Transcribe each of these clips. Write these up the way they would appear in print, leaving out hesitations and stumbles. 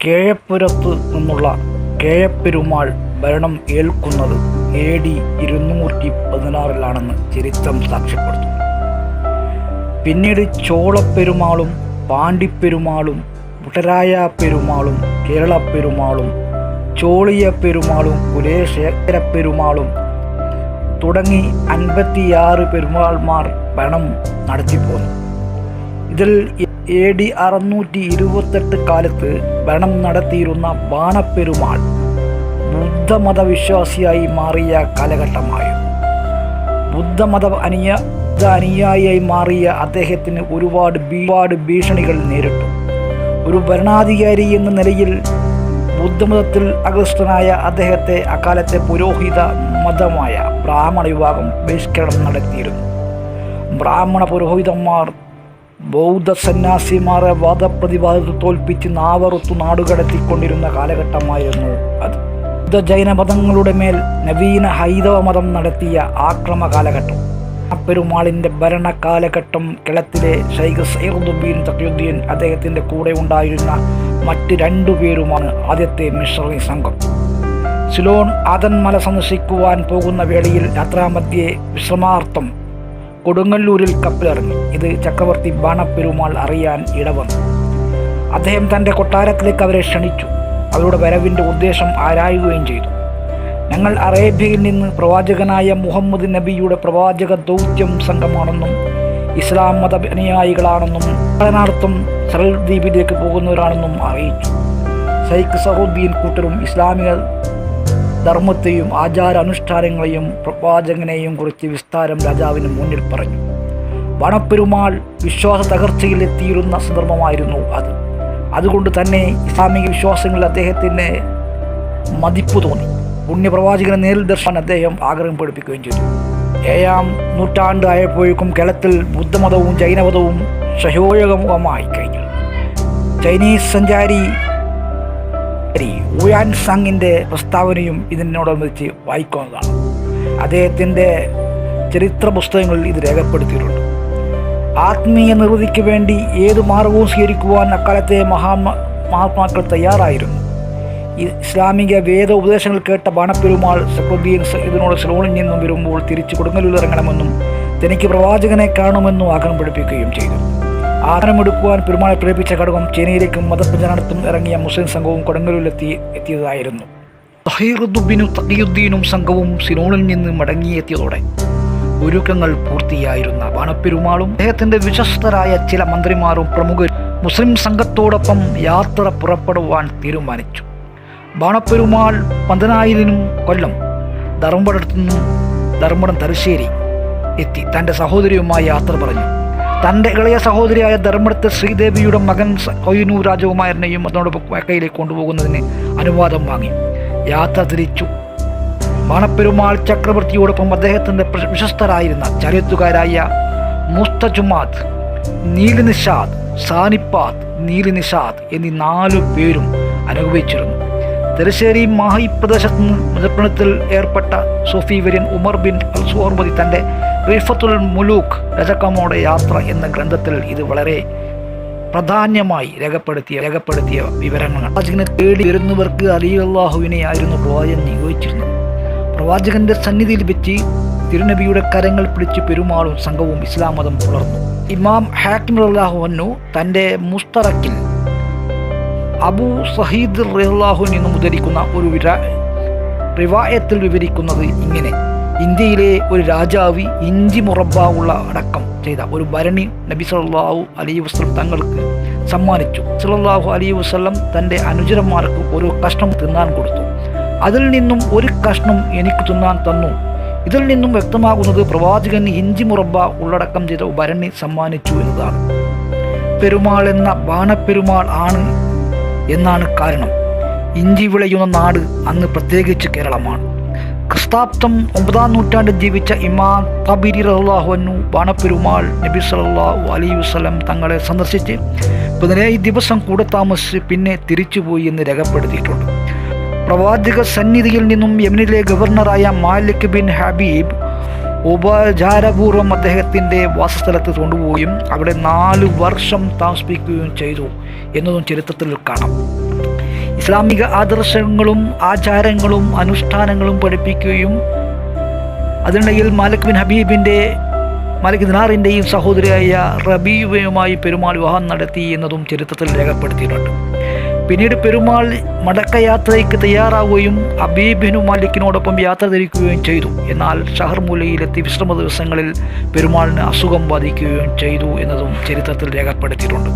കേഴപ്പുരത്തു നിന്നുള്ള കേഴപ്പെരുമാൾ ഭരണം ഏൽക്കുന്നത് AD 216 ചരിത്രം സാക്ഷ്യപ്പെടുത്തുന്നു. പിന്നീട് ചോളപ്പെരുമാളും പാണ്ടിപ്പെരുമാളും മുട്ടരായ പെരുമാളും കേരളപ്പെരുമാളും ചോളിയ പെരുമാളും കുലേശേഖര പെരുമാളും തുടങ്ങി 56 പെരുമാൾമാർ ഭരണം നടത്തിപ്പോന്നു. ഇതിൽ AD 628 കാലത്ത് ഭരണം നടത്തിയിരുന്ന ബാണപ്പെരുമാൾ ബുദ്ധമതവിശ്വാസിയായി മാറിയ കാലഘട്ടമായിരുന്നു. ബുദ്ധമത അനുയായിയായി മാറിയ അദ്ദേഹത്തിന് ഒരുപാട് ഭീഷണികൾ നേരിട്ടു. ഒരു ഭരണാധികാരി എന്ന നിലയിൽ ബുദ്ധമതത്തിൽ അഗ്രസ്തനായ അദ്ദേഹത്തെ അക്കാലത്തെ പുരോഹിത മതമായ ബ്രാഹ്മണ വിഭാഗം ബഹിഷ്കരണം നടത്തിയിരുന്നു. ബ്രാഹ്മണ പുരോഹിതന്മാർ ബൗദ്ധ സന്യാസിമാരെ വാദപ്രതിവാദത്തിൽ തോൽപ്പിച്ച് നാവറുത്തു നാടുകടത്തിക്കൊണ്ടിരുന്ന കാലഘട്ടമായിരുന്നു അത്. ബുദ്ധ ജൈന മതങ്ങളുടെ മേൽ നവീന ഹൈന്ദവ മതം നടത്തിയ ആക്രമ കാലഘട്ടം. പെരുമാളിൻ്റെ ഭരണകാലഘട്ടം കേരളത്തിലെ ശൈഖ് സൈറുദ്ദീൻ തഖിയുദ്ദീൻ അദ്ദേഹത്തിൻ്റെ കൂടെ ഉണ്ടായിരുന്ന മറ്റ് 2 പേരുമാണ് ആദ്യത്തെ മിഷണറി സംഘം. സിലോൺ ആദൻമല സന്ദർശിക്കുവാൻ പോകുന്ന വേളയിൽ യാത്രാമധ്യേ വിശ്രമാർത്ഥം കൊടുങ്ങല്ലൂരിൽ കപ്പലിറങ്ങി. ഇത് ചക്രവർത്തി ബാണപ്പെരുമാൾ അറിയാൻ ഇടവന്നു. അദ്ദേഹം തൻ്റെ കൊട്ടാരത്തിലേക്ക് അവരെ ക്ഷണിച്ചു. അവരുടെ വരവിൻ്റെ ഉദ്ദേശം ആരായുകയും ചെയ്തു. ഞങ്ങൾ അറേബ്യയിൽ നിന്ന് പ്രവാചകനായ മുഹമ്മദ് നബിയുടെ പ്രവാചക ദൗത്യം സംഘമാണെന്നും ഇസ്ലാം മത അനുയായികളാണെന്നും പഠനാർത്ഥം സറൽ ദ്വീപിലേക്ക് പോകുന്നവരാണെന്നും അറിയിച്ചു. ശൈഖ് സഹറുദ്ദീൻ കൂട്ടരും ഇസ്ലാമിക ധർമ്മത്തെയും ആചാരാനുഷ്ഠാനങ്ങളെയും പ്രവാചകനെയും കുറിച്ച് വിസ്താരം രാജാവിന് മുന്നിൽ പറഞ്ഞു. ബാണപ്പെരുമാൾ വിശ്വാസ തകർച്ചയിലെത്തിയിരുന്ന സന്ദർഭമായിരുന്നു അത്. അതുകൊണ്ട് തന്നെ ഇസ്ലാമിക വിശ്വാസങ്ങളിൽ അദ്ദേഹത്തിന് മതിപ്പ് തോന്നി. പുണ്യപ്രവാചകനെ നേരിൽ ദർശനം അദ്ദേഹം ആഗ്രഹം പഠിപ്പിക്കുകയും ചെയ്തു. 7-ാം നൂറ്റാണ്ട് ആയപ്പോഴേക്കും കേരളത്തിൽ ബുദ്ധമതവും ജൈനമതവും സഹോയോഗമായി കഴിഞ്ഞു. ചൈനീസ് സഞ്ചാരി ഊയാൻ സാങ്ങിൻ്റെ പ്രസ്താവനയും ഇതിനോടനുബന്ധിച്ച് വായിക്കുന്നതാണ്. അദ്ദേഹത്തിൻ്റെ ചരിത്ര പുസ്തകങ്ങളിൽ ഇത് രേഖപ്പെടുത്തിയിട്ടുണ്ട്. ആത്മീയ നിർവൃതിക്ക് വേണ്ടി ഏതു മാർഗവും സ്വീകരിക്കുവാൻ അക്കാലത്തെ മഹാത്മാക്കൾ തയ്യാറായിരുന്നു. ഇസ്ലാമിക വേദ ഉപദേശങ്ങൾ കേട്ട ബാണപ്പെരുമാൾ സഖറുദ്ദീൻ ഇതിനോട് സിലോണിൽ നിന്നും വരുമ്പോൾ തിരിച്ച് കൊടുങ്ങല്ലൂരിൽ ഇറങ്ങണമെന്നും തനിക്ക് പ്രവാചകനെ കാണുമെന്നും ആഗ്രഹം പഠിപ്പിക്കുകയും ചെയ്തു. ആഗ്രഹമെടുക്കുവാൻ പെരുമാളെ പ്രേരിപ്പിച്ച ഘടകം ചൈനയിലേക്കും മതപ്രചരണത്തിനും ഇറങ്ങിയ മുസ്ലിം സംഘവും കൊടുങ്ങല്ലൂരിലെത്തിയതായിരുന്നു. സൈറുദ്ദീനും തഖിയുദ്ദീനും സംഘവും സിലോണിൽ നിന്ന് മടങ്ങിയെത്തിയതോടെ ഒരുക്കങ്ങൾ പൂർത്തിയായിരുന്ന ബാണപ്പെരുമാളും അദ്ദേഹത്തിൻ്റെ വിശ്വസ്തരായ ചില മന്ത്രിമാരും പ്രമുഖരും മുസ്ലിം സംഘത്തോടൊപ്പം യാത്ര പുറപ്പെടുവാൻ തീരുമാനിച്ചു. ബാണപ്പെരുമാൾ 12,000 കൊല്ലം ധർമ്മടം തലശ്ശേരി എത്തി തൻ്റെ സഹോദരിയുമായി യാത്ര പറഞ്ഞു. തൻ്റെ ഇളയ സഹോദരിയായ ധർമ്മടത്തെ ശ്രീദേവിയുടെ മകൻ കൊയ്യൂർ രാജകുമാരനെയും അതോടൊപ്പം കൈയിലേക്ക് കൊണ്ടുപോകുന്നതിന് അനുവാദം വാങ്ങി. യാത്ര തിരിച്ചു. ബാണപ്പെരുമാൾ ചക്രവർത്തിയോടൊപ്പം അദ്ദേഹത്തിൻ്റെ വിശ്വസ്തരായിരുന്ന ചരിത്രകാരായ മുസ്തജുമാദ്, നീലിനിഷാദ്, സാനിപ്പാത്ത്, നീലിനിഷാദ് എന്നീ 4 പേരും അനുഭവിച്ചിരുന്നു. തലശ്ശേരി മാഹി പ്രദേശത്ത് നിന്ന് മുജപ്പണത്തിൽ ഏർപ്പെട്ട സൂഫി വര്യൻ ഉമർ ബിൻ അൽ സുഹർമതി തൻ്റെ റിഫത്തുൽ മുലൂക്ക് രചകമോടെ യാത്ര എന്ന ഗ്രന്ഥത്തിൽ ഇത് വളരെ പ്രാധാന്യമായി രേഖപ്പെടുത്തിയ വിവരങ്ങളാണ്. പ്രവാചകനെ തേടി വരുന്നവർക്ക് റളിയല്ലാഹുവിനെ ആയിരുന്നു പ്രവാചകൻ നിയോഗിച്ചിരുന്നത്. പ്രവാചകന്റെ സന്നിധിയിൽ വെച്ച് തിരുനബിയുടെ കരങ്ങൾ പിടിച്ച് പെരുമാളും സംഘവും ഇസ്ലാം മതം പുലർന്നു. ഇമാം ഹാക്കിം റളിയല്ലാഹു അൻഹു തൻ്റെ മുസ്തറക്കിൽ അബൂ സഹീദ് റളിയല്ലാഹു നിന്നും ഉദ്ധരിക്കുന്ന ഒരു റിവായത്തിൽ വിവരിക്കുന്നത് ഇങ്ങനെ: ഇന്ത്യയിലെ ഒരു രാജാവ് ഇഞ്ചി മുറബ ഉള്ള അടക്കം ചെയ്ത ഒരു ഭരണി നബി സല്ലല്ലാഹു അലൈഹി വസല്ലം തങ്ങൾക്ക് സമ്മാനിച്ചു. സല്ലല്ലാഹു അലൈഹി വസല്ലം തൻ്റെ അനുചരന്മാർക്ക് ഒരു കഷ്ണം തിന്നാൻ കൊടുത്തു. അതിൽ നിന്നും ഒരു കഷ്ണം എനിക്ക് തിന്നാൻ തന്നു. ഇതിൽ നിന്നും വ്യക്തമാകുന്നത് പ്രവാചകൻ ഇഞ്ചി മുറബ ഉള്ളടക്കം ചെയ്ത ഭരണി സമ്മാനിച്ചു എന്നതാണ്. പെരുമാൾ എന്ന ബാണപ്പെരുമാൾ ആണ് എന്നാണ് കാരണം. ഇഞ്ചി വിളയുന്ന നാട് അന്ന് പ്രത്യേകിച്ച് കേരളമാണ്. ക്രിസ്താബ്ദം 9-ാം നൂറ്റാണ്ടിൽ ജീവിച്ച ഇമാം തബരി റളിയല്ലാഹു അൻഹു ബാണപ്പെരുമാൾ നബി സല്ലല്ലാഹു അലൈഹി വസല്ലം തങ്ങളെ സന്ദർശിച്ച് 17 ദിവസം കൂടെ താമസിച്ച് പിന്നെ തിരിച്ചുപോയി എന്ന് രേഖപ്പെടുത്തിയിട്ടുണ്ട്. പ്രവാചക സന്നിധിയിൽ നിന്നും യമനിലെ ഗവർണറായ മാലിക് ബിൻ ഹബീബ് ഉപചാരപൂർവ്വം അദ്ദേഹത്തിൻ്റെ വാസസ്ഥലത്ത് കൊണ്ടുപോവുകയും അവിടെ 4 വർഷം താമസിപ്പിക്കുകയും ചെയ്തു എന്നതും ചരിത്രത്തിൽ കാണാം. ഇസ്ലാമിക ആദർശങ്ങളും ആചാരങ്ങളും അനുഷ്ഠാനങ്ങളും പഠിപ്പിക്കുകയും അതിനിടയിൽ മാലിക് ദിനാറിൻ്റെയും സഹോദരിയായ റബീവയുമായി പെരുമാൾ വിവാഹം നടത്തി എന്നതും ചരിത്രത്തിൽ രേഖപ്പെടുത്തിയിട്ടുണ്ട്. പിന്നീട് പെരുമാൾ മടക്കയാത്രയ്ക്ക് തയ്യാറാവുകയും ഹബീബിനു മാലിക്കിനോടൊപ്പം യാത്ര തിരിക്കുകയും ചെയ്തു. എന്നാൽ ഷഹർമുലയിലെത്തി വിശ്രമ ദിവസങ്ങളിൽ പെരുമാളിന് അസുഖം ബാധിക്കുകയും ചെയ്തു എന്നതും ചരിത്രത്തിൽ രേഖപ്പെടുത്തിയിട്ടുണ്ട്.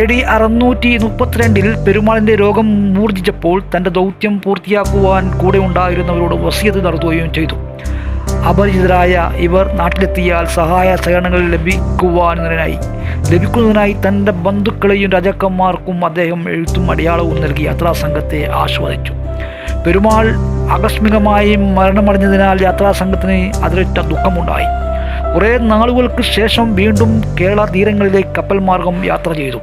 AD 632 പെരുമാളിൻ്റെ രോഗം മൂർജിച്ചപ്പോൾ തൻ്റെ ദൗത്യം പൂർത്തിയാക്കുവാൻ കൂടെ ഉണ്ടായിരുന്നവരോട് വസിയത്ത് നടത്തുകയും ചെയ്തു. അപരിചിതരായ ഇവർ നാട്ടിലെത്തിയാൽ സഹായ സഹകരണങ്ങൾ ലഭിക്കുന്നതിനായി തൻ്റെ ബന്ധുക്കളെയും രാജാക്കന്മാർക്കും അദ്ദേഹം എഴുത്തും അടയാളവും നൽകി യാത്രാസംഘത്തെ ആസ്വദിച്ചു. പെരുമാൾ ആകസ്മികമായി മരണമടഞ്ഞതിനാൽ യാത്രാസംഘത്തിന് അതിരറ്റ ദുഃഖമുണ്ടായി. കുറേ നാളുകൾക്ക് ശേഷം വീണ്ടും കേരള തീരങ്ങളിലേക്ക് കപ്പൽ മാർഗം യാത്ര ചെയ്തു.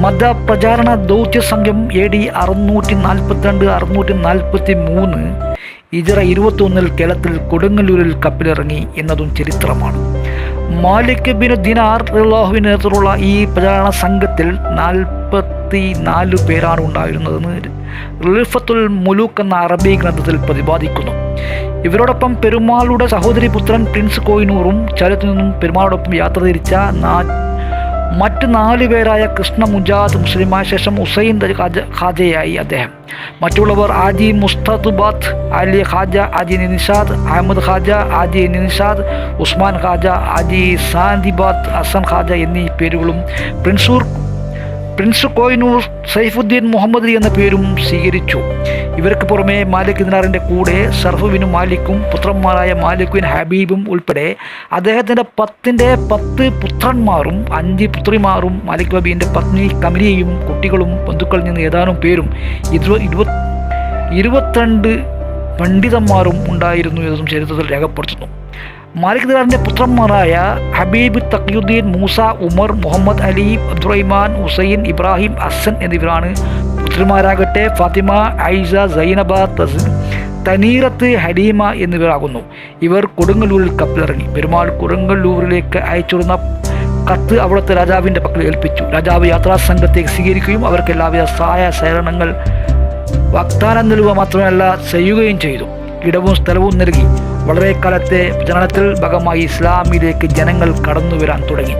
മതപ്രചാരണ ദൗത്യ സംഘം AD 642-643 ഹിജ്റ 21 കേരളത്തിൽ കൊടുങ്ങല്ലൂരിൽ കപ്പലിറങ്ങി എന്നതും ചരിത്രമാണ്. മാലിക് ബിൻ ദിനാർ റളിയല്ലാഹുവിന്റെ നേതൃത്വത്തിലുള്ള ഈ പ്രചാരണ സംഘത്തിൽ 44 പേരാണ് ഉണ്ടായിരുന്നതെന്ന് റിഫത്തുൽ മുലൂക്ക് എന്ന അറബി ഗ്രന്ഥത്തിൽ പ്രതിപാദിക്കുന്നു. ഇവരോടൊപ്പം പെരുമാളുടെ സഹോദരി പുത്രൻ പ്രിൻസ് കോഹിനൂറും ചരിത്രത്തിൽ നിന്നും പെരുമാളോടൊപ്പം യാത്ര തിരിച്ച മറ്റ് 4 പേരായ കൃഷ്ണ മുജാദ് മുസ്ലിമായ ശേഷം ഹുസൈൻ ഖാജയായി അദ്ദേഹം. മറ്റുള്ളവർ ആജി മുസ്തഖബാത്ത്, അലി ഖാജ, ആജി നിഷാദ്, അഹമ്മദ് ഖാജ, ആജി നിഷാദ്, ഉസ്മാൻ ഖാജ, ആജി സാന്ദിബാത്ത്, ഹസൻ ഖാജ എന്നീ പേരുകളും പ്രിൻസ് കോഹിനൂർ സൈഫുദ്ദീൻ മുഹമ്മദ് എന്ന പേരും സ്വീകരിച്ചു. ഇവർക്ക് പുറമെ മാലിക് ദിനാറിൻ്റെ കൂടെ സർഫുവിനും മാലിക്കും പുത്രന്മാരായ മാലിക്കും ഹബീബും ഉൾപ്പെടെ അദ്ദേഹത്തിൻ്റെ 10 പുത്രന്മാരും 5 പുത്രിമാരും മാലിക് ബബീൻ്റെ പത്നി കമലിയയും കുട്ടികളും ബന്ധുക്കളിൽ നിന്ന് ഏതാനും പേരും 22 പണ്ഡിതന്മാരും ഉണ്ടായിരുന്നു എന്നതും ചരിത്രത്തിൽ രേഖപ്പെടുത്തുന്നു. മാലിക് ദിനാറിൻ്റെ പുത്രന്മാരായ ഹബീബ്, തഖിയുദ്ദീൻ, മൂസ, ഉമർ, മുഹമ്മദ് അലി, അബ്ദുറഹിമാൻ, ഹുസൈൻ, ഇബ്രാഹിം, ഹസൻ എന്നിവരാണ്. പുത്രിമാരാകട്ടെ ഫാത്തിമ, ഐസ, സൈനബ, തനീറത്ത്, ഹലീമ എന്നിവരാകുന്നു. ഇവർ കൊടുങ്ങല്ലൂരിൽ കപ്പലിറങ്ങി. പെരുമാൾ കൊടുങ്ങല്ലൂരിലേക്ക് അയച്ചിരുന്ന കത്ത് അവിടുത്തെ രാജാവിൻ്റെ പക്കൽ ഏൽപ്പിച്ചു. രാജാവ് യാത്രാസംഘത്തെ സ്വീകരിക്കുകയും അവർക്ക് എല്ലാവിധ സഹായ സഹകരണങ്ങൾ വാഗ്ദാനം നൽകുക മാത്രമല്ല ചെയ്യുകയും ചെയ്തു. ഇടവും സ്ഥലവും നൽകി. വളരെ കാലത്തെ പ്രചരണത്തിൽ ഭാഗമായി ഇസ്ലാമിലേക്ക് ജനങ്ങൾ കടന്നു വരാൻ തുടങ്ങി.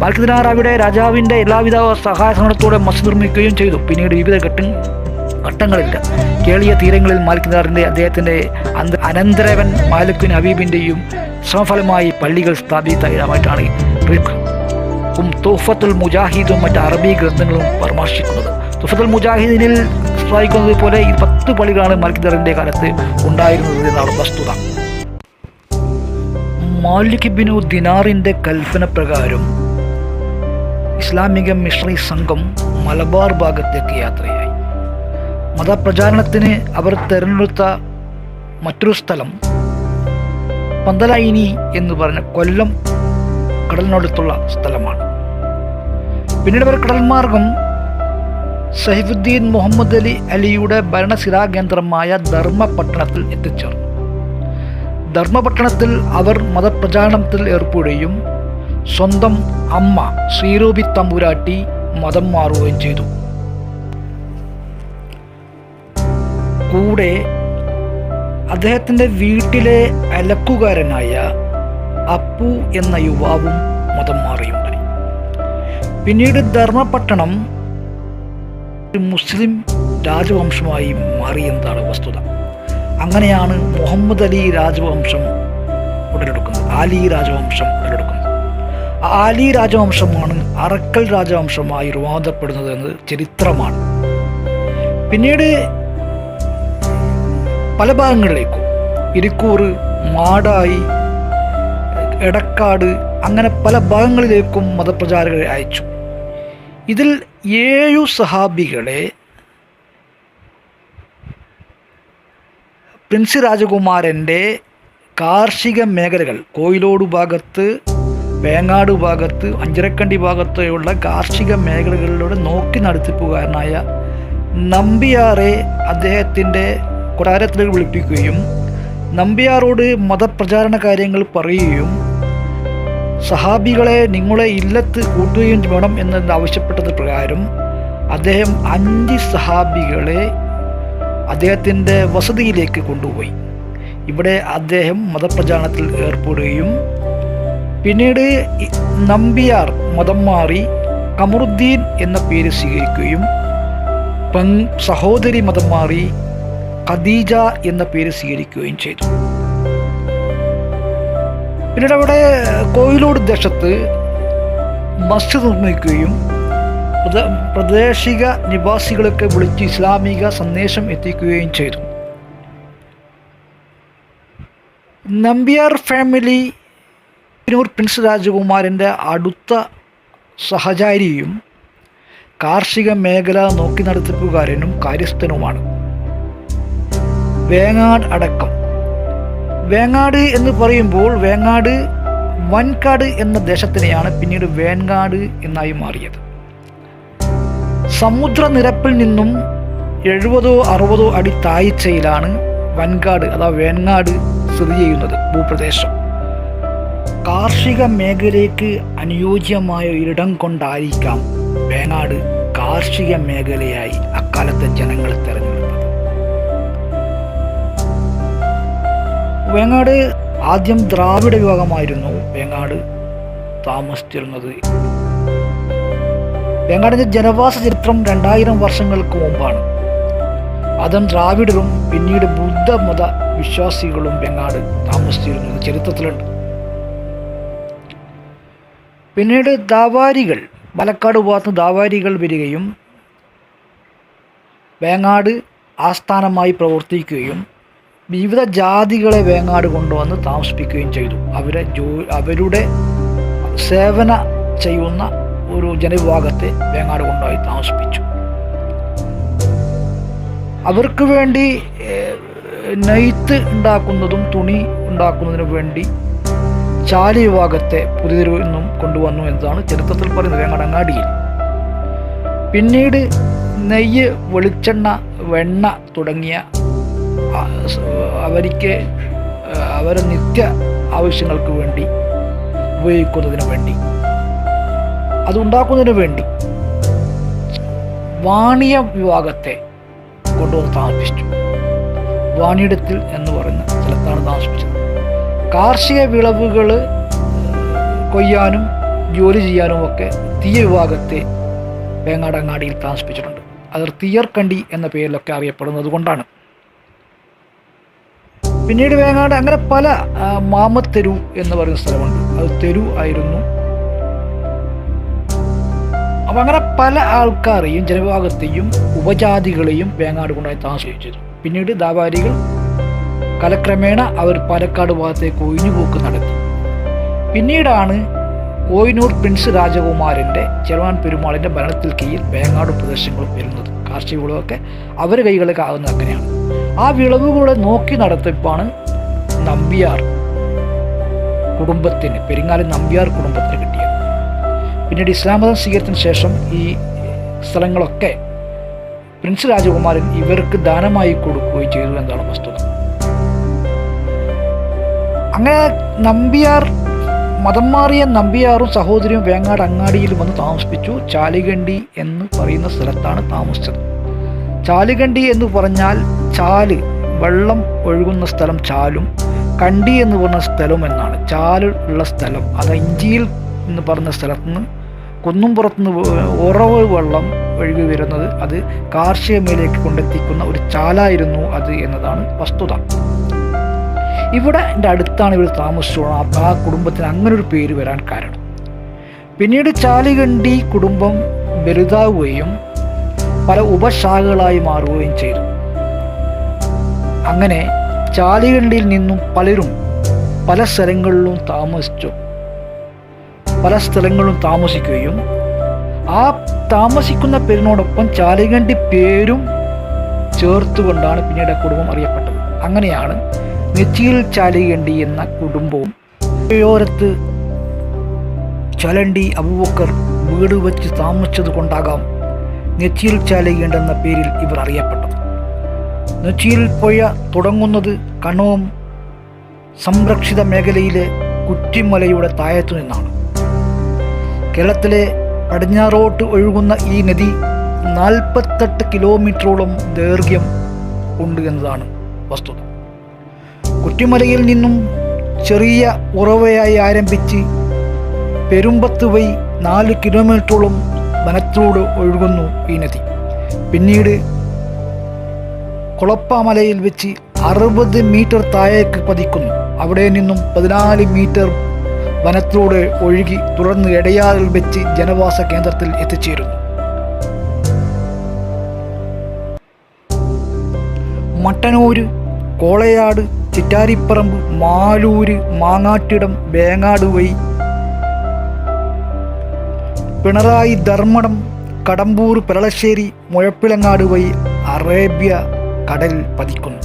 മാലിക് ദിനാർ അവിടെ രാജാവിൻ്റെ എല്ലാവിധ സഹായ സഹകരണത്തോടെ മസ്ജിദ് നിർമ്മിക്കുകയും ചെയ്തു. പിന്നീട് വിവിധ ഘട്ടങ്ങളിൽ കേളിയ തീരങ്ങളിൽ മാലിക് ദിനാറിൻ്റെ അദ്ദേഹത്തിൻ്റെ അനന്തരവൻ മാലിക്കുൻ ഹബീബിൻ്റെയും സമഫലമായി പള്ളികൾ സ്ഥാപിതമായിട്ടാണ് തുഹ്ഫത്തുൽ മുജാഹിദും മറ്റ് അറബി ഗ്രന്ഥങ്ങളും പരാമർശിക്കുന്നത്. തുഹ്ഫത്തുൽ മുജാഹിദിനിൽ വായിക്കുന്നത് പോലെ ഈ 10 പള്ളികളാണ് മാലിക് ദിനാറിൻ്റെ കാലത്ത് ഉണ്ടായിരുന്നത് എന്നാണ് വസ്തുത. മാലിക് ബിൻ ദിനാറിൻ്റെ കൽപ്പന പ്രകാരം ഇസ്ലാമിക മിഷണറി സംഘം മലബാർ ഭാഗത്തേക്ക് യാത്രയായി. മതപ്രചാരണത്തിന് അവർ തിരഞ്ഞെടുത്ത മറ്റൊരു സ്ഥലം പന്തലൈനി എന്ന് പറഞ്ഞ കൊല്ലം കടലിനടുത്തുള്ള സ്ഥലമാണ്. പിന്നീട് അവർ കടൽ മാർഗം സൈഫുദ്ദീൻ മുഹമ്മദ് അലിയുടെ ഭരണസിരാകേന്ദ്രമായ ധർമ്മപട്ടണത്തിൽ എത്തിച്ചേർന്നു. ധർമ്മപട്ടണത്തിൽ അവർ മതപ്രചാരണത്തിൽ ഏർപ്പെടുകയും സ്വന്തം അമ്മ ശ്രീരൂപി തമ്പുരാട്ടി മതം മാറുകയും ചെയ്തു. കൂടെ അദ്ദേഹത്തിൻ്റെ വീട്ടിലെ അലക്കുകാരനായ അപ്പു എന്ന യുവാവും മതം മാറിയുണ്ടായി. പിന്നീട് ധർമ്മപട്ടണം മുസ്ലിം രാജവംശമായി മാറിയെന്നതാണ് വസ്തുത. അങ്ങനെയാണ് മുഹമ്മദ് അലി രാജവംശം ഉടലെടുക്കുന്നത്. ആലി രാജവംശം ഉടലെടുക്കുന്നത്. ആലി രാജവംശമാണ് അറക്കൽ രാജവംശമായി രൂപാന്തരപ്പെടുന്നത് എന്നത് ചരിത്രമാണ്. പിന്നീട് പല ഭാഗങ്ങളിലേക്കും ഇരിക്കൂർ, മാടായി, എടക്കാട് അങ്ങനെ പല ഭാഗങ്ങളിലേക്കും മതപ്രചാരകരെ അയച്ചു. ഇതിൽ 7 സഹാബികളെ പ്രിൻസ് രാജകുമാരൻ്റെ കാർഷിക മേഖലകൾ കോയിലോട് ഭാഗത്ത്, വേങ്ങാട് ഭാഗത്ത്, അഞ്ചരക്കണ്ടി ഭാഗത്തുള്ള കാർഷിക മേഖലകളിലൂടെ നോക്കി നടത്തിപ്പുകാരനായ നമ്പിയാറെ അദ്ദേഹത്തിൻ്റെ കൊട്ടാരത്തിലേക്ക് വിളിപ്പിക്കുകയും നമ്പിയാറോട് മതപ്രചാരണ കാര്യങ്ങൾ പറയുകയും സഹാബികളെ നിങ്ങളെ ഇല്ലത്ത് കൂട്ടുകയും വേണം എന്ന് ആവശ്യപ്പെട്ടത് പ്രകാരം അദ്ദേഹം 5 സഹാബികളെ അദ്ദേഹത്തിൻ്റെ വസതിയിലേക്ക് കൊണ്ടുപോയി. ഇവിടെ അദ്ദേഹം മതപ്രചാരണത്തിൽ ഏർപ്പെടുകയും പിന്നീട് നമ്പിയാർ മതം മാറി കമറുദ്ദീൻ എന്ന പേര് സ്വീകരിക്കുകയും സഹോദരി മതം മാറി ഖദീജ എന്ന പേര് സ്വീകരിക്കുകയും ചെയ്തു. പിന്നീട് അവിടെ കോയിലോട് ദേശത്ത് മസ്ജിദ് നിർമ്മിക്കുകയും പ്രദേശിക നിവാസികളൊക്കെ വിളിച്ച് ഇസ്ലാമിക സന്ദേശം എത്തിക്കുകയും ചെയ്തു. നമ്പ്യാർ ഫാമിലി കോഹിനൂർ പ്രിൻസ് രാജകുമാരൻ്റെ അടുത്ത സഹചാരിയും കാർഷിക മേഖല നോക്കി നടത്തിപ്പുകാരനും കാര്യസ്ഥനുമാണ്. വേങ്ങാട് അടക്കം. വേങ്ങാട് എന്ന് പറയുമ്പോൾ വേങ്ങാട് വൻകാട് എന്ന ദേശത്തിനെയാണ് പിന്നീട് വേങ്ങാട് എന്നായി മാറിയത്. സമുദ്രനിരപ്പിൽ നിന്നും 70-60 അടി താഴ്ചയിലാണ് വൻകാട് അഥവാ വേങ്ങാട് സ്ഥിതി ചെയ്യുന്നത് ഭൂപ്രദേശം. കാർഷിക മേഖലയ്ക്ക് അനുയോജ്യമായ ഒരിടം കൊണ്ടായിരിക്കാം വേങ്ങാട് കാർഷിക മേഖലയായി അക്കാലത്തെ ജനങ്ങൾ തിരഞ്ഞെടുത്തത്. വേങ്ങാട് ആദ്യം ദ്രാവിഡ വിഭാഗമായിരുന്നു വേങ്ങാട് താമസിച്ചിരുന്നത്. വേങ്ങാടിൻ്റെ ജനവാസ ചരിത്രം 2000 വർഷങ്ങൾക്ക് മുമ്പാണ്. അതും ദ്രാവിഡരും പിന്നീട് ബുദ്ധമത വിശ്വാസികളും വേങ്ങാട് താമസിച്ചിരുന്നത് ചരിത്രത്തിലുണ്ട്. പിന്നീട് ദാവാരികൾ, പാലക്കാട് ഭാഗത്ത് ദാവാരികൾ വരികയും വേങ്ങാട് ആസ്ഥാനമായി പ്രവർത്തിക്കുകയും വിവിധ ജാതികളെ വേങ്ങാട് കൊണ്ടുവന്ന് താമസിപ്പിക്കുകയും ചെയ്തു. അവരുടെ സേവന ചെയ്യുന്ന ഒരു ജനവിഭാഗത്തെ വേങ്ങാട് കൊണ്ടുപോയി താമസിപ്പിച്ചു. അവർക്ക് വേണ്ടി നെയ്ത്ത് ഉണ്ടാക്കുന്നതും തുണി ഉണ്ടാക്കുന്നതിനു വേണ്ടി ചാലി വിഭാഗത്തെ പുതിയതെരുവിൽ നിന്നും കൊണ്ടുവന്നു എന്നതാണ് ചരിത്രത്തിൽ പറയുന്നത് വേങ്ങാടങ്ങാടിയിൽ. പിന്നീട് നെയ്യ്, വെളിച്ചെണ്ണ, വെണ്ണ തുടങ്ങിയ അവരെ നിത്യ ആവശ്യങ്ങൾക്ക് വേണ്ടി ഉപയോഗിക്കുന്നതിന് വേണ്ടി അതുണ്ടാക്കുന്നതിന് വേണ്ടി വാണിയ വിഭാഗത്തെ കൊണ്ടുവന്ന് താമസിപ്പിച്ചു. വാണിയിടത്തിൽ എന്ന് പറയുന്ന സ്ഥലത്താണ് താമസിപ്പിച്ചത്. കാർഷിക വിളവുകൾ കൊയ്യാനും ജോലി ചെയ്യാനും ഒക്കെ തീയ വിഭാഗത്തെ വേങ്ങാടങ്ങാടിയിൽ താമസിപ്പിച്ചിട്ടുണ്ട്. അത് തീയർക്കണ്ടി എന്ന പേരിലൊക്കെ അറിയപ്പെടുന്നത് കൊണ്ടാണ്. പിന്നീട് വേങ്ങാട് അങ്ങനെ പല മാമത്തെരു എന്ന് പറയുന്ന സ്ഥലമുണ്ട്. അത് തെരു ആയിരുന്നു. അപ്പം അങ്ങനെ പല ആൾക്കാരെയും ജനവിഭാഗത്തെയും ഉപജാതികളെയും വേങ്ങാട് കൊണ്ടായി താമസിപ്പിച്ചു. പിന്നീട് ദാവാരികൾ കാലക്രമേണ അവർ പാലക്കാട് ഭാഗത്തേക്ക് ഒഴിഞ്ഞുപോക്ക് നടത്തി. പിന്നീടാണ് കോഹിനൂർ പ്രിൻസ് രാജകുമാരൻ്റെ ചെറുവാൻ പെരുമാളിൻ്റെ ഭരണത്തിൽ കീഴിൽ വേങ്ങാട് പ്രദേശങ്ങളും വരുന്നത്. കാർഷിക വിളവൊക്കെ അവർ കൈകളിലേക്ക് ആകുന്നത് അങ്ങനെയാണ്. ആ വിളവുകളെ നോക്കി നടത്തിപ്പാണ് നമ്പ്യാർ കുടുംബത്തിന്, പെരിങ്ങാലി നമ്പ്യാർ കുടുംബത്തിന് കിട്ടിയത്. പിന്നീട് ഇസ്ലാം മതം സ്വീകരിച്ചതിന് ശേഷം ഈ സ്ഥലങ്ങളൊക്കെ പ്രിൻസ് രാജകുമാരൻ ഇവർക്ക് ദാനമായി കൊടുക്കുകയും ചെയ്തു എന്നതാണ് വസ്തുത. അങ്ങനെ നമ്പ്യാർ മതം മാറിയ നമ്പ്യാറും സഹോദരിയും വേങ്ങാട് അങ്ങാടിയിൽ വന്ന് താമസിപ്പിച്ചു. ചാലികണ്ടി എന്ന് പറയുന്ന സ്ഥലത്താണ് താമസിച്ചത്. ചാലികണ്ടി എന്ന് പറഞ്ഞാൽ ചാല്, വെള്ളം ഒഴുകുന്ന സ്ഥലം ചാലും, കണ്ടി എന്ന് പറഞ്ഞ സ്ഥലം എന്നാണ്. ചാല് ഉള്ള സ്ഥലം, അത് ഇഞ്ചിയിൽ എന്ന് പറഞ്ഞ സ്ഥലത്ത് നിന്ന് കുന്നുംപുറത്തുനിന്ന് ഉറവ് വെള്ളം ഒഴുകി വരുന്നത് അത് കാർഷിക മേഖലയിലേക്ക് കൊണ്ടെത്തിക്കുന്ന ഒരു ചാലായിരുന്നു അത് എന്നതാണ് വസ്തുത. ഇവിടെ എൻ്റെ അടുത്താണ് ഇവർ താമസിച്ചോളാം. ആ കുടുംബത്തിന് അങ്ങനൊരു പേര് വരാൻ കാരണം. പിന്നീട് ചാലികണ്ടി കുടുംബം വലുതാവുകയും പല ഉപശാഖകളായി മാറുകയും ചെയ്തു. അങ്ങനെ ചാലികണ്ടിയിൽ നിന്നും പലരും പല സ്ഥലങ്ങളിലും താമസിക്കുകയും ആ താമസിക്കുന്ന പേരിനോടൊപ്പം ചാലികണ്ടി പേരും ചേർത്തുകൊണ്ടാണ് പിന്നീട് കുടുംബം അറിയപ്പെട്ടത്. അങ്ങനെയാണ് നെച്ചിയിൽ ചാലികണ്ടി എന്ന കുടുംബവും ഓരത്ത് ചലണ്ടി അബൂബക്കർ വീട് വെച്ച് താമസിച്ചത് കൊണ്ടാകാം നെച്ചിയിൽ ചാലികണ്ടി എന്ന പേരിൽ ഇവർ അറിയപ്പെട്ടത്. നെച്ചിയിൽ പുഴ തുടങ്ങുന്നത് കണോം സംരക്ഷിത മേഖലയിലെ കുറ്റിമലയുടെ താഴത്തു നിന്നാണ്. കേരളത്തിലെ പടിഞ്ഞാറോട്ട് ഒഴുകുന്ന ഈ നദി 48 കിലോമീറ്ററോളം ദൈർഘ്യം ഉണ്ട് എന്നതാണ് വസ്തുത. കുറ്റിമലയിൽ നിന്നും ചെറിയ ഉറവയായി ആരംഭിച്ച് പെരുമ്പത്ത് വഴി 4 കിലോമീറ്ററോളം വനത്തിലൂടെ ഒഴുകുന്നു ഈ നദി. പിന്നീട് കൊളപ്പാമലയിൽ വെച്ച് 60 മീറ്റർ താഴേക്ക് പതിക്കുന്നു. അവിടെ നിന്നും 14 മീറ്റർ വനത്തിലൂടെ ഒഴുകി തുടർന്ന് എടയാറിൽ വെച്ച് ജനവാസ കേന്ദ്രത്തിൽ എത്തിച്ചേരുന്നു. മട്ടന്നൂര്, കോളയാട്, ചിറ്റാരിപ്പറമ്പ്, മാലൂര്, മാങ്ങാട്ടിടം, വേങ്ങാട് വഴി പിണറായി, ധർമ്മടം, കടമ്പൂർ, പെരളശ്ശേരി, മുഴപ്പിലങ്ങാട് വഴി അറേബ്യ കടലിൽ പതിക്കുന്നു.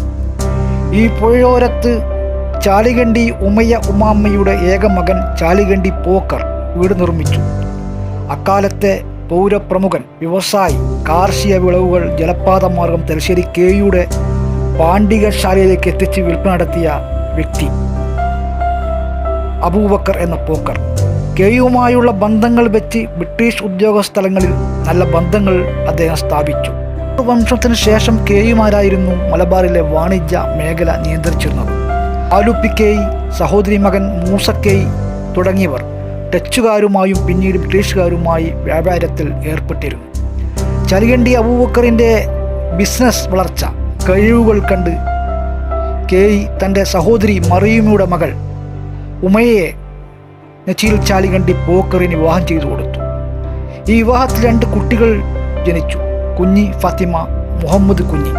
ഈ പുഴയോരത്ത് ചാലികണ്ടി ഉമയ്യ ഉമ്മാമ്മയുടെ ഏക മകൻ ചാലികണ്ടി പോക്കർ വീട് നിർമ്മിച്ചു. അക്കാലത്തെ പൗരപ്രമുഖൻ, വ്യവസായി, കാർഷിക വിളവുകൾ ജലപാത മാർഗം തലശ്ശേരി കേയുടെ പാണ്ഡികശാലയിലേക്ക് എത്തിച്ച് വിൽപ്പന നടത്തിയ വ്യക്തി അബൂബക്കർ എന്ന പോക്കർ. കേയുമായുള്ള ബന്ധങ്ങൾ വെച്ച് ബ്രിട്ടീഷ് ഉദ്യോഗസ്ഥലങ്ങളിൽ നല്ല ബന്ധങ്ങൾ അദ്ദേഹം സ്ഥാപിച്ചു. വംശത്തിന് ശേഷം കേയുമാരായിരുന്നു മലബാറിലെ വാണിജ്യ മേഖല നിയന്ത്രിച്ചിരുന്നത്. ആലുപ്പി കേയി, സഹോദരി മകൻ മൂസക്കേയി തുടങ്ങിയവർ ഡച്ചുകാരുമായും പിന്നീട് ബ്രിട്ടീഷുകാരുമായി വ്യാപാരത്തിൽ ഏർപ്പെട്ടിരുന്നു. ചാലികണ്ടി അബൂബക്കറിൻ്റെ ബിസിനസ് വളർച്ച കഴിവുകൾ കണ്ട് കേയി തൻ്റെ സഹോദരി മറിയുമയുടെ മകൾ ഉമയെ നച്ചീൽ ചാലികണ്ടി പോക്കറിന് വിവാഹം ചെയ്തു കൊടുത്തു. ഈ വിവാഹത്തിൽ 2 കുട്ടികൾ ജനിച്ചു. കുഞ്ഞി ഫാത്തിമ, മുഹമ്മദ് കുഞ്ഞി.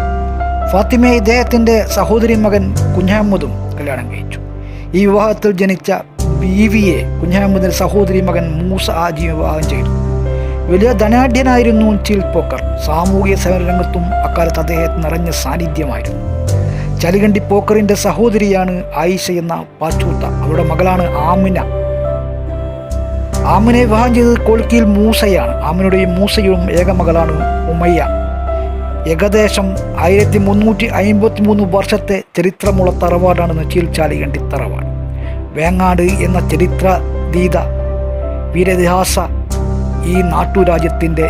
ഫാത്തിമയെ ഇദ്ദേഹത്തിൻ്റെ സഹോദരി മകൻ കുഞ്ഞഹമ്മദും കല്യാണം കഴിച്ചു. ഈ വിവാഹത്തിൽ ജനിച്ച ബീവിയെ കുഞ്ഞഹമ്മദിൻ്റെ സഹോദരി മകൻ മൂസ ആജിയും വിവാഹം ചെയ്തു. വലിയ ധനാഢ്യനായിരുന്നു നച്ചീൽ പോക്കർ. സാമൂഹിക സേവന രംഗത്തും അക്കാലത്ത് അദ്ദേഹത്തിന് നിറഞ്ഞ സാന്നിധ്യമായിരുന്നു. ചാലികണ്ടി പോക്കറിൻ്റെ സഹോദരിയാണ് ആയിഷ എന്ന പാച്ചൂത്ത. അവരുടെ മകളാണ് ആമിന. ആമിനെ വിവാഹം ചെയ്തത് കോൽക്കിയിൽ മൂസയാണ്. ആമിനുടെയും മൂസയും ഏക മകളാണ് ഉമയ്യ. ഏകദേശം 1353 വർഷത്തെ ചരിത്രമുള്ള തറവാടാണ് നച്ചീൽ ചാലികണ്ടി തറവാട്. വേങ്ങാട് എന്ന ചരിത്രതീത വീരതിഹാസ ഈ നാട്ടുരാജ്യത്തിൻ്റെ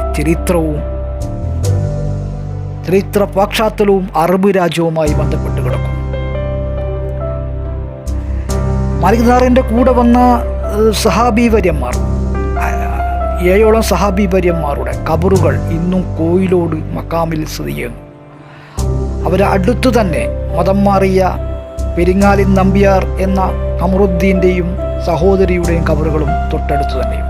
ചരിത്ര പാശ്ചാത്തലവും അറബ് രാജ്യവുമായി ബന്ധപ്പെട്ട് കിടക്കും. മാലിക് ദാറിൻ്റെ കൂടെ വന്ന സഹാബീവര്യന്മാർ, 7 സഹാബീവര്യന്മാരുടെ ഖബറുകൾ ഇന്നും കോയിലോട് മക്കാമിൽ സ്ഥിതി ചെയ്യുന്നു. അവരെ അടുത്തു തന്നെ മതം മാറിയ പെരിങ്ങാലിൻ നമ്പ്യാർ എന്ന അമറുദ്ദീൻ്റെയും സഹോദരിയുടെയും ഖബറുകളും തൊട്ടടുത്ത് തന്നെയും.